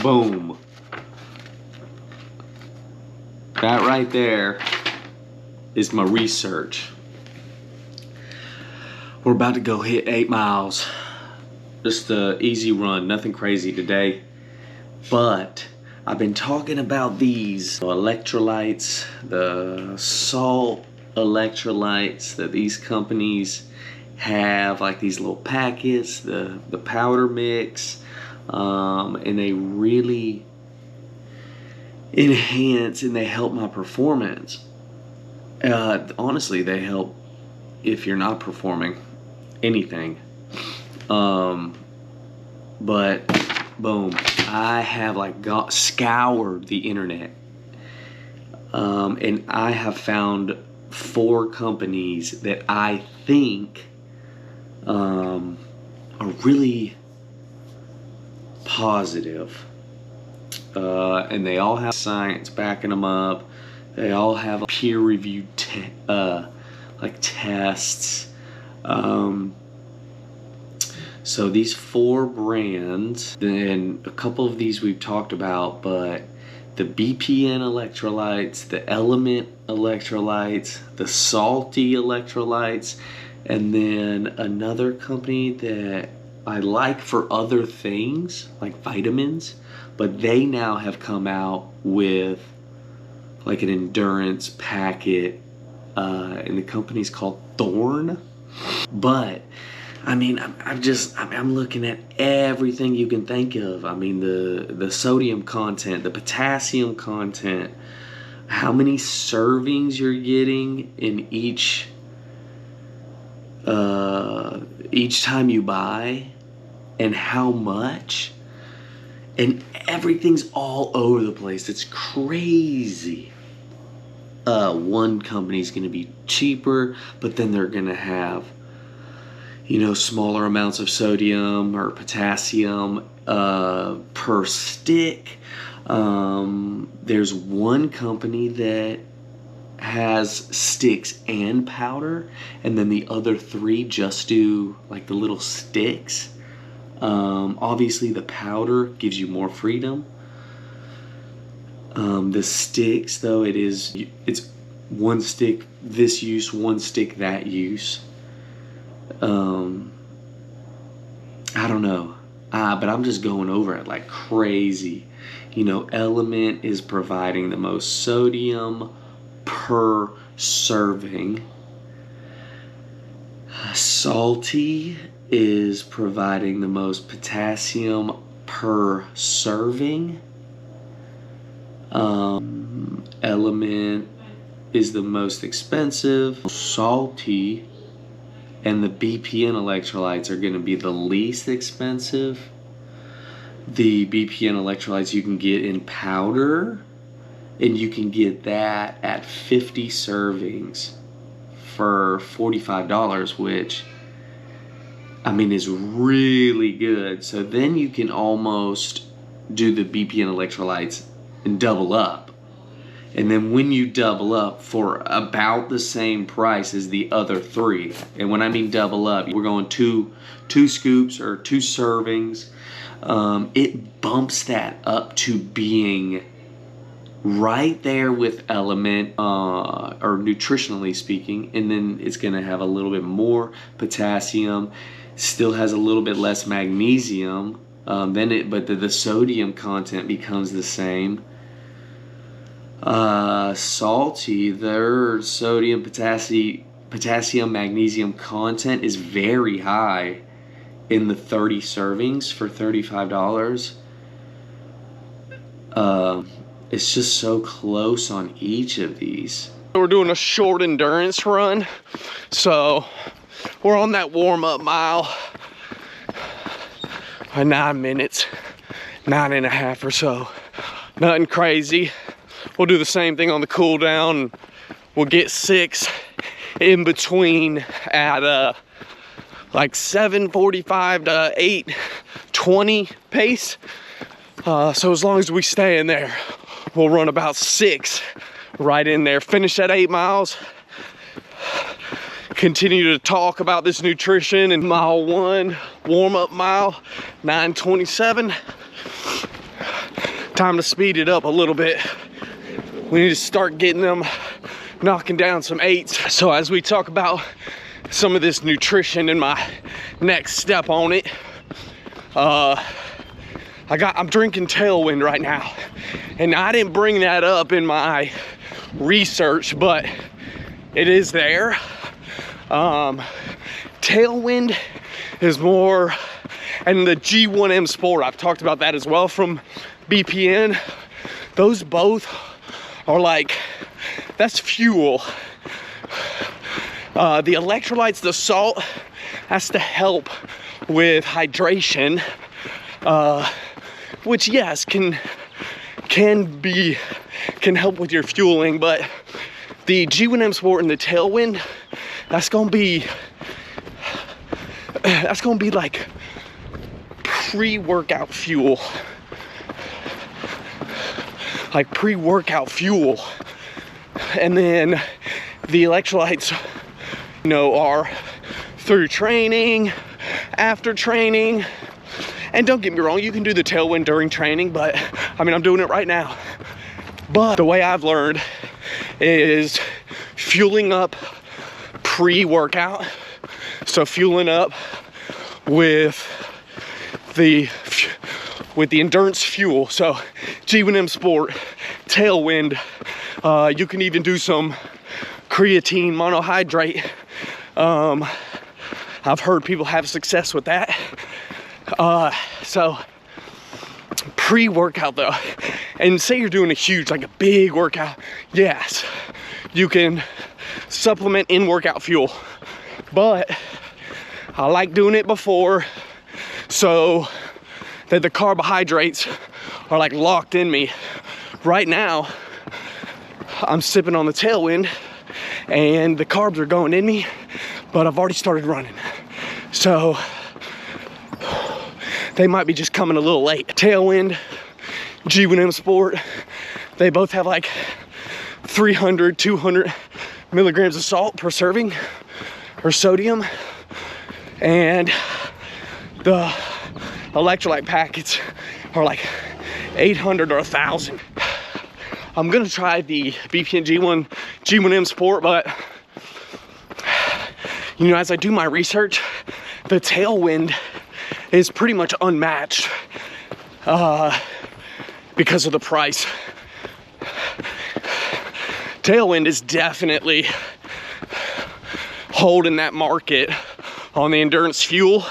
Boom. That right there is my research. We're about to go hit 8 miles. Just an easy run, nothing crazy today. But I've been talking about these electrolytes, the salt electrolytes that these companies have, like these little packets, the powder mix, and they really enhance and they help my performance. Honestly, they help if you're not performing anything. But boom, I have like scoured the internet, and I have found 4 companies that I think are really positive, and they all have science backing them up. They all have peer-reviewed like tests. So these 4 brands, and a couple of these we've talked about, but the BPN electrolytes, the Element electrolytes, the salty electrolytes, and then another company that I like for other things, like vitamins, but they now have come out with like an endurance packet, and the company's called Thorn. But I mean, I'm looking at everything you can think of. I mean, the sodium content, the potassium content, how many servings you're getting in each time you buy, and how much, and everything's all over the place. It's crazy. One company's going to be cheaper, but then they're going to have, you know, smaller amounts of sodium or potassium per stick. There's one company that has sticks and powder, and then the other 3 just do like the little sticks. Obviously the powder gives you more freedom. The sticks, though, it's 1 stick this use, 1 stick that use. I don't know, but I'm just going over it like crazy. You know, Element is providing the most sodium per serving. Salty is providing the most potassium per serving. Element is the most expensive. Salty and the BPN electrolytes are going to be the least expensive. The BPN electrolytes you can get in powder, and you can get that at 50 servings for $45, which, I mean, is really good. So then you can almost do the BPN electrolytes and double up. And then when you double up for about the same price as the other 3, and when I mean double up, we're going two scoops or 2 servings, it bumps that up to being right there with Element, or nutritionally speaking, and then it's going to have a little bit more potassium, still has a little bit less magnesium, but the sodium content becomes the same. Salty, their sodium, potassium, magnesium content is very high, in the 30 servings for $35. It's just so close on each of these. We're doing a short endurance run, so we're on that warm-up mile by 9 minutes, 9.5 or so. Nothing crazy. We'll do the same thing on the cool down. We'll get 6 in between at like 7:45 to 8:20 pace. So as long as we stay in there, we'll run about 6 right in there. Finish at 8 miles. Continue to talk about this nutrition in mile 1, warm-up mile, 9:27. time to speed it up a little bit. We need to start getting them, knocking down some 8s. So as we talk about some of this nutrition and my next step on it, I'm drinking Tailwind right now. And I didn't bring that up in my research, but it is there. Tailwind is more, and the G1M Sport, I've talked about that as well from BPN. Those both are like, that's fuel. The electrolytes, the salt, has to help with hydration, which yes, can help with your fueling, but the G1M Sport and the Tailwind, that's gonna be like pre-workout fuel. Like pre-workout fuel. And then the electrolytes, you know, are through training, after training. And don't get me wrong, you can do the Tailwind during training, but I mean, I'm doing it right now. But the way I've learned is fueling up pre-workout. So fueling up with the endurance fuel. So G1M Sport, Tailwind, you can even do some creatine monohydrate. I've heard people have success with that. So pre-workout though, and say you're doing a huge, like a big workout, yes, you can supplement in workout fuel, but I like doing it before so that the carbohydrates are like locked in me. Right now, I'm sipping on the Tailwind and the carbs are going in me, but I've already started running. So they might be just coming a little late. Tailwind, G1M Sport, they both have like 300, 200 milligrams of salt per serving, or sodium. And the electrolyte packets are like 800 or 1,000. I'm gonna try the BPN G1M Sport, but you know, as I do my research, the Tailwind is pretty much unmatched because of the price. Tailwind is definitely holding that market on the endurance fuel.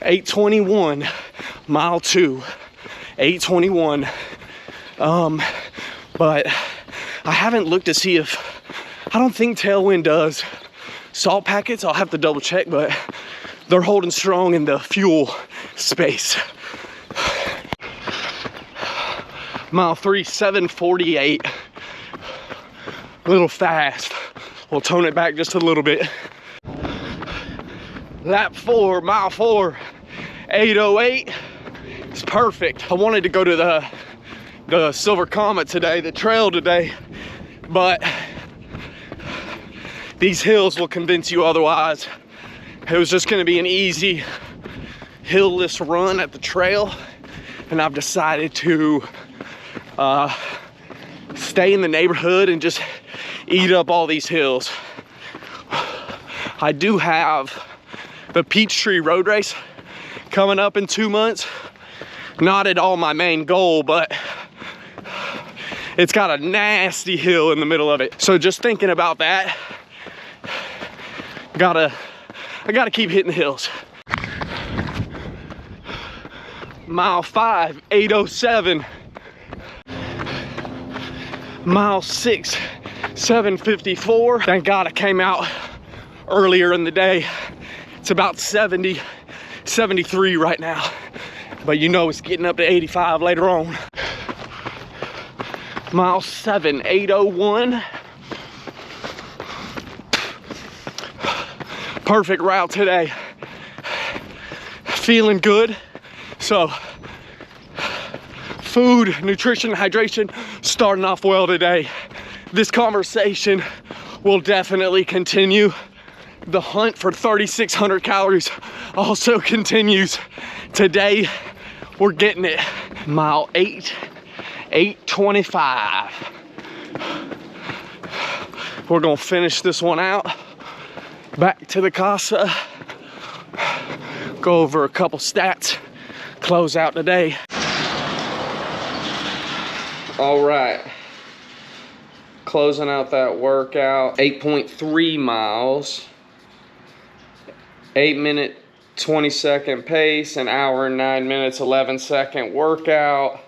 821 mile 2, 821. But I haven't looked to see if, I don't think Tailwind does salt packets. I'll have to double check, but they're holding strong in the fuel space. Mile 3, 7:48. A little fast. We'll tone it back just a little bit. Lap 4, mile 4, 8:08. It's perfect. I wanted to go to the Silver Comet today, the trail today, but these hills will convince you otherwise. It was just gonna be an easy hillless run at the trail, and I've decided to stay in the neighborhood and just eat up all these hills. I do have the Peachtree Road Race coming up in 2 months. Not at all my main goal, but it's got a nasty hill in the middle of it. So just thinking about that, I gotta keep hitting the hills. Mile 5, 8:07. Mile 6, 7:54. Thank God I came out earlier in the day. It's about 70, 73 right now. But you know it's getting up to 85 later on. Mile 7, 8:01. Perfect route today. Feeling good. So, food, nutrition, hydration, starting off well today. This conversation will definitely continue. The hunt for 3,600 calories also continues. Today, we're getting it. Mile 8, 8:25. We're gonna finish this one out. Back to the casa. Go over a couple stats. Close out today. All right. Closing out that workout. 8.3 miles. 8-minute, 20-second pace. An hour and 9 minutes, 11-second workout.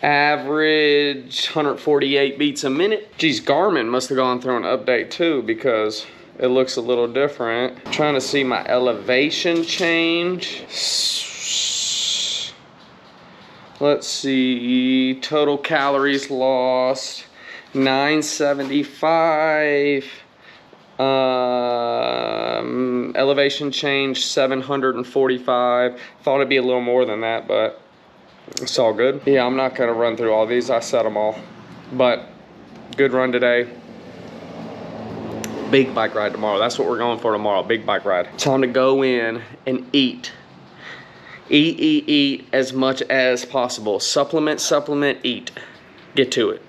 Average 148 beats a minute. Geez, Garmin must have gone through an update too, because it looks a little different. I'm trying to see my elevation change. Let's see, total calories lost, 975. Elevation change, 745. Thought it'd be a little more than that, but it's all good. Yeah, I'm not gonna run through all these. I set them all, but good run today. Big bike ride tomorrow. That's what we're going for tomorrow, big bike ride. Time to go in and eat. Eat as much as possible. Supplement, eat. Get to it.